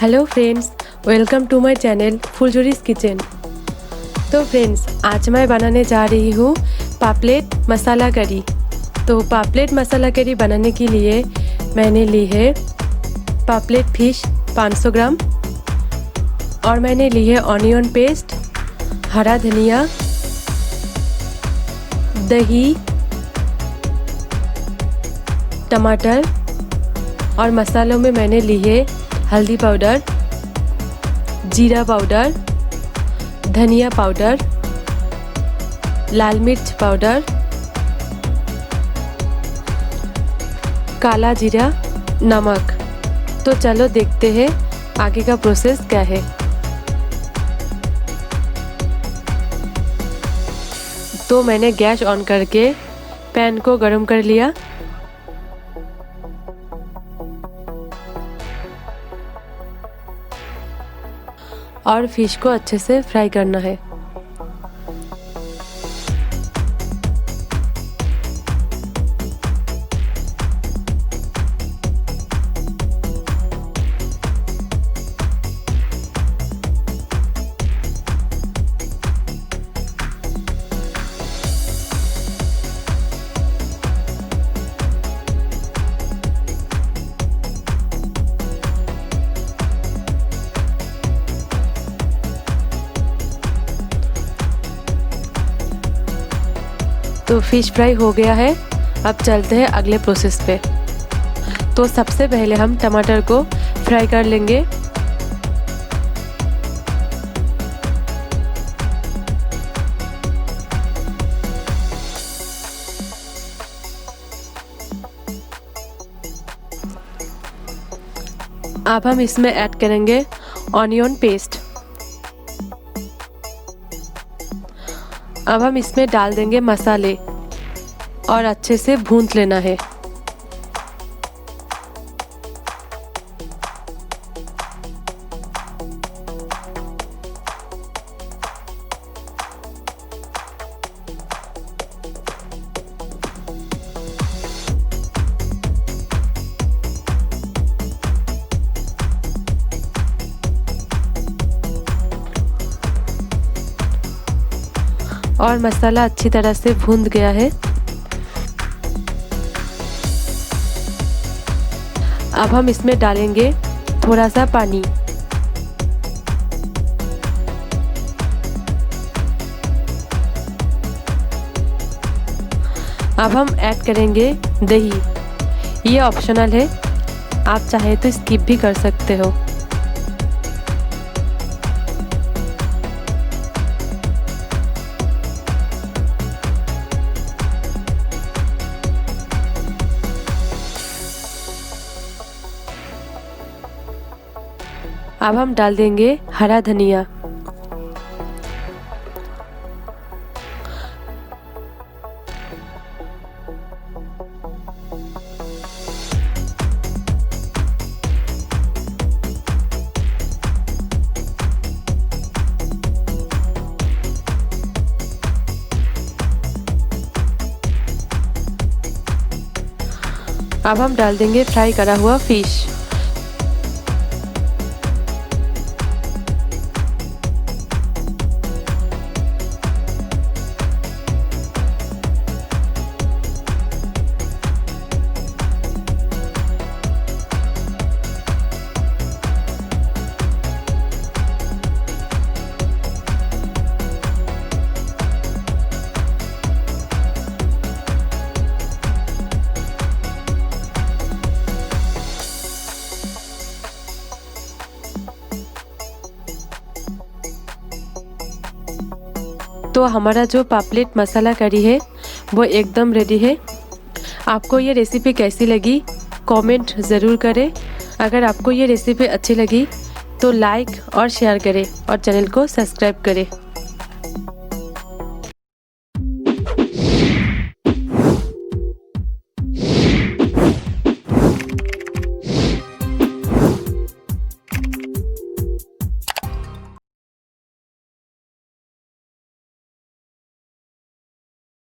Hello friends, welcome to my channel फुलझुरिस kitchen. तो friends, आज मैं बनाने जा रही हूँ पापलेट मसाला करी। तो पापलेट मसाला करी बनाने के लिए मैंने ली है पापलेट फिश 500 ग्राम और मैंने ली है ऑनियन पेस्ट, हरा धनिया, दही, टमाटर और मसालों में मैंने ली है हल्दी पाउडर, जीरा पाउडर, धनिया पाउडर, लाल मिर्च पाउडर, काला जीरा, नमक। तो चलो देखते हैं आगे का प्रोसेस क्या है। तो मैंने गैस ऑन करके पैन को गरम कर लिया और फिश को अच्छे से फ्राई करना है। तो फिश फ्राई हो गया है। अब चलते हैं अगले प्रोसेस पे। तो सबसे पहले हम टमाटर को फ्राई कर लेंगे। अब हम इसमें ऐड करेंगे ऑनियन पेस्ट। अब हम इसमें डाल देंगे मसाले और अच्छे से भून लेना है। और मसाला अच्छी तरह से भून गया है। अब हम इसमें डालेंगे थोड़ा सा पानी। अब हम ऐड करेंगे दही। ये ऑप्शनल है, आप चाहे तो स्किप भी कर सकते हो। अब हम डाल देंगे हरा धनिया। अब हम डाल देंगे फ्राई करा हुआ फिश। तो हमारा जो पापलेट मसाला करी है वो एकदम रेडी है। आपको ये रेसिपी कैसी लगी कमेंट ज़रूर करें। अगर आपको ये रेसिपी अच्छी लगी तो लाइक और शेयर करें और चैनल को सब्सक्राइब करें।